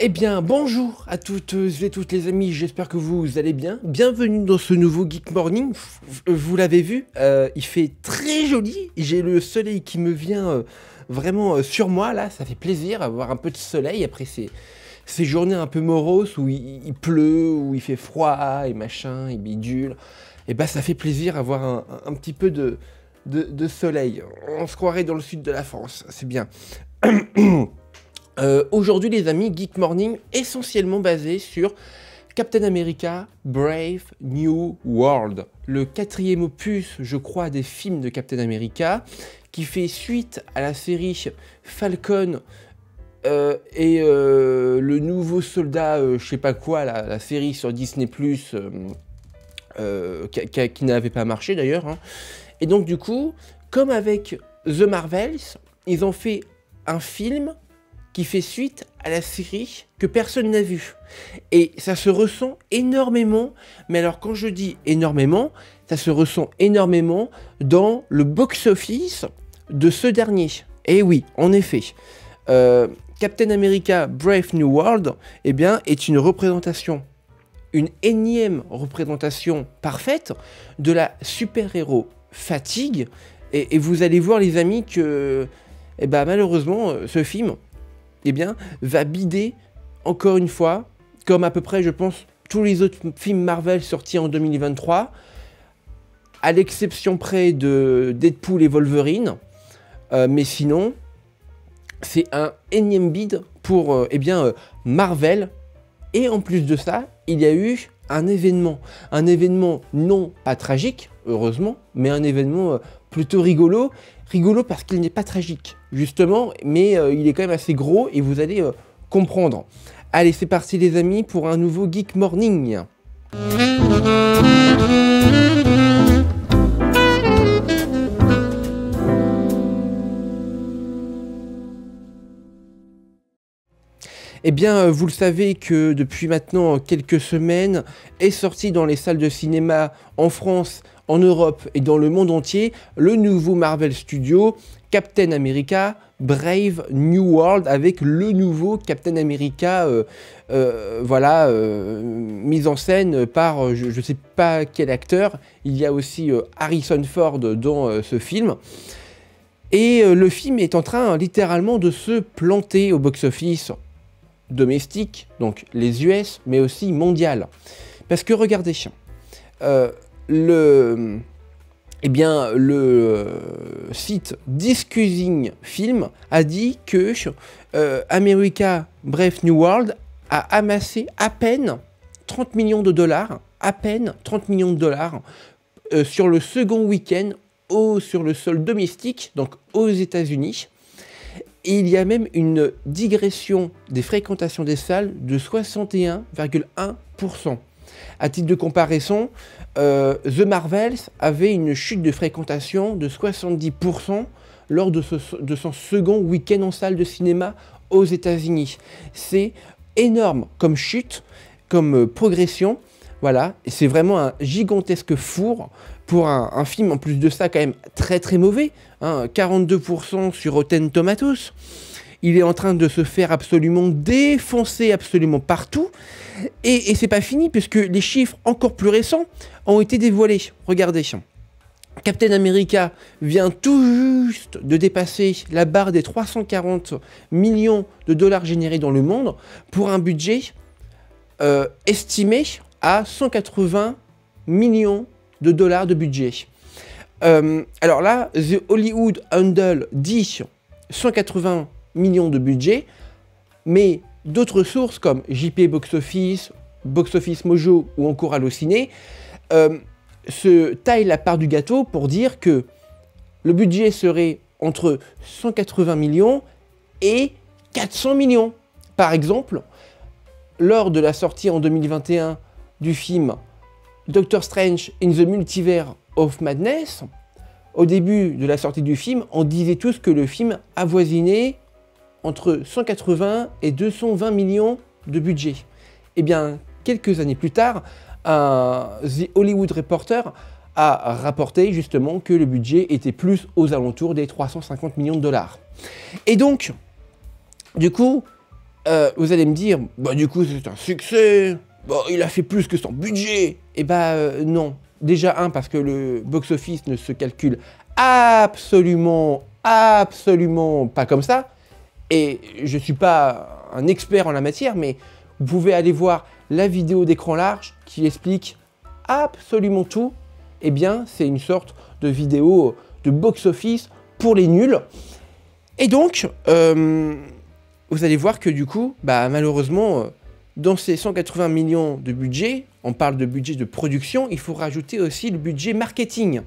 Eh bien, bonjour à toutes et toutes les amis, j'espère que vous allez bien. Bienvenue dans ce nouveau Geek Morning. Vous l'avez vu, il fait très joli. J'ai le soleil qui me vient vraiment sur moi, là. Ça fait plaisir avoir un peu de soleil après ces journées un peu moroses où il pleut, où il fait froid et machin, et bidule. Et bah, ça fait plaisir avoir un petit peu de soleil. On se croirait dans le sud de la France, c'est bien. Aujourd'hui les amis, Geek Morning essentiellement basé sur Captain America Brave New World, le quatrième opus je crois des films de Captain America, qui fait suite à la série Falcon et le nouveau soldat je sais pas quoi, la série sur Disney+, qui n'avait pas marché d'ailleurs, hein. Et donc du coup, comme avec The Marvels, ils ont fait un film qui fait suite à la série que personne n'a vue. Et ça se ressent énormément, mais alors quand je dis énormément, ça se ressent énormément dans le box-office de ce dernier. Et oui, en effet, Captain America Brave New World, eh bien, est une représentation, une énième représentation parfaite de la super-héros fatigue. Et vous allez voir les amis que, eh ben, malheureusement, ce film, eh bien, va bider encore une fois, comme à peu près, je pense, tous les autres films Marvel sortis en 2023, à l'exception près de Deadpool et Wolverine. Mais sinon, c'est un énième bide pour Marvel. Et en plus de ça, il y a eu un événement non pas tragique, heureusement, mais un événement plutôt rigolo parce qu'il n'est pas tragique, justement, mais il est quand même assez gros et vous allez comprendre. Allez, c'est parti les amis pour un nouveau Geek Morning. Eh bien, vous le savez que depuis maintenant quelques semaines, est sorti dans les salles de cinéma en France, en Europe et dans le monde entier, le nouveau Marvel Studios, Captain America Brave New World, avec le nouveau Captain America, mis en scène par, je ne sais pas quel acteur, il y a aussi Harrison Ford dans ce film. Et le film est en train littéralement de se planter au box-office domestique, donc les US, mais aussi mondial. Parce que regardez, le site Discussing Film a dit que America Brave New World a amassé à peine 30 millions de dollars, sur le second week-end sur le sol domestique, donc aux États-Unis. Et il y a même une digression des fréquentations des salles de 61,1%. À titre de comparaison, The Marvels avait une chute de fréquentation de 70% lors de son second week-end en salle de cinéma aux États-Unis. C'est énorme comme chute, comme progression. Voilà, et c'est vraiment un gigantesque four pour un film, en plus de ça, quand même très très mauvais, hein, 42% sur Rotten Tomatoes. Il est en train de se faire absolument défoncer absolument partout. Et c'est pas fini, puisque les chiffres encore plus récents ont été dévoilés. Regardez, Captain America vient tout juste de dépasser la barre des 340 millions de dollars générés dans le monde, pour un budget estimé à 180 millions de dollars de budget. Alors là, The Hollywood Handle dit 180 millions de budget, mais d'autres sources comme JP Box Office, Box Office Mojo ou encore Allociné se taillent la part du gâteau pour dire que le budget serait entre 180 millions et 400 millions. Par exemple, lors de la sortie en 2021 du film Doctor Strange in the Multiverse of Madness, au début de la sortie du film, on disait tous que le film avoisinait entre 180 et 220 millions de budget. Et bien, quelques années plus tard, The Hollywood Reporter a rapporté justement que le budget était plus aux alentours des 350 millions de dollars. Et donc, du coup, Vous allez me dire, bah du coup c'est un succès, bah, il a fait plus que son budget. Et bah non. Déjà parce que le box-office ne se calcule absolument pas comme ça. Et je suis pas un expert en la matière, mais vous pouvez aller voir la vidéo d'écran large qui explique absolument tout. Eh bien, c'est une sorte de vidéo de box-office pour les nuls. Et donc, vous allez voir que du coup, bah, malheureusement, dans ces 180 millions de budget, on parle de budget de production, il faut rajouter aussi le budget marketing.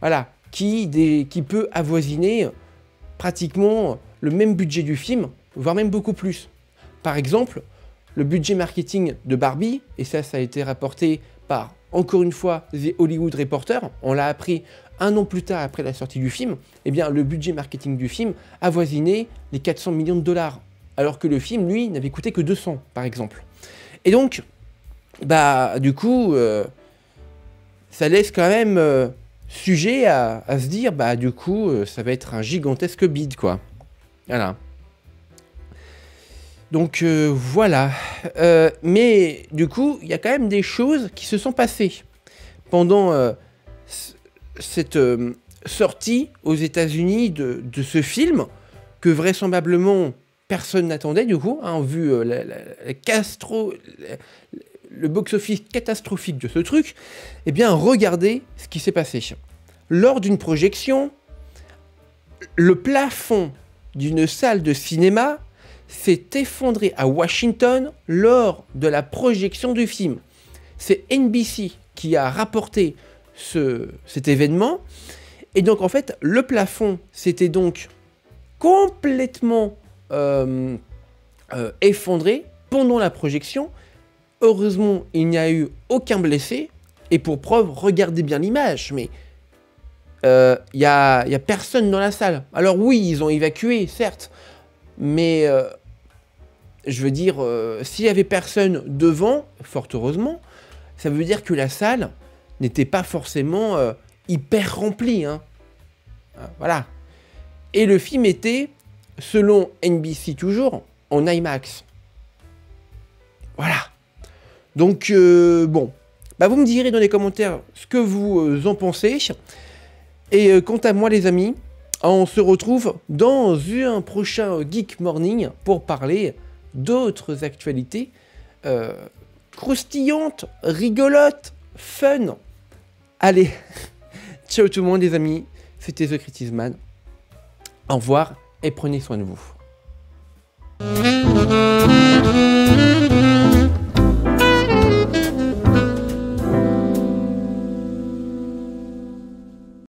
Voilà, qui peut avoisiner pratiquement le même budget du film, voire même beaucoup plus. Par exemple, le budget marketing de Barbie, et ça a été rapporté par, encore une fois, The Hollywood Reporter, on l'a appris un an plus tard après la sortie du film, eh bien le budget marketing du film avoisinait les 400 millions de dollars, alors que le film, lui, n'avait coûté que 200, par exemple. Et donc, bah, du coup, ça laisse quand même sujet à se dire, bah, du coup, ça va être un gigantesque bid, quoi. Voilà. Donc, voilà. Mais, du coup, il y a quand même des choses qui se sont passées pendant cette sortie aux États-Unis de ce film, que vraisemblablement personne n'attendait, du coup, hein, vu le box-office catastrophique de ce truc. Eh bien, regardez ce qui s'est passé. Lors d'une projection, le plafond d'une salle de cinéma s'est effondré à Washington lors de la projection du film. C'est NBC qui a rapporté cet événement. Et donc, en fait, le plafond s'était donc complètement effondré pendant la projection. Heureusement, il n'y a eu aucun blessé. Et pour preuve, regardez bien l'image, mais y a personne dans la salle. Alors oui, ils ont évacué, certes, mais je veux dire, s'il y avait personne devant, fort heureusement, ça veut dire que la salle n'était pas forcément hyper remplie. Hein. Voilà. Et le film était, selon NBC toujours, en IMAX. Voilà. Donc, bon. Bah, vous me direz dans les commentaires ce que vous en pensez. Et quant à moi, les amis, on se retrouve dans un prochain Geek Morning pour parler d'autres actualités croustillantes, rigolotes, fun. Allez, ciao tout le monde, les amis. C'était The Critisman. Au revoir et prenez soin de vous.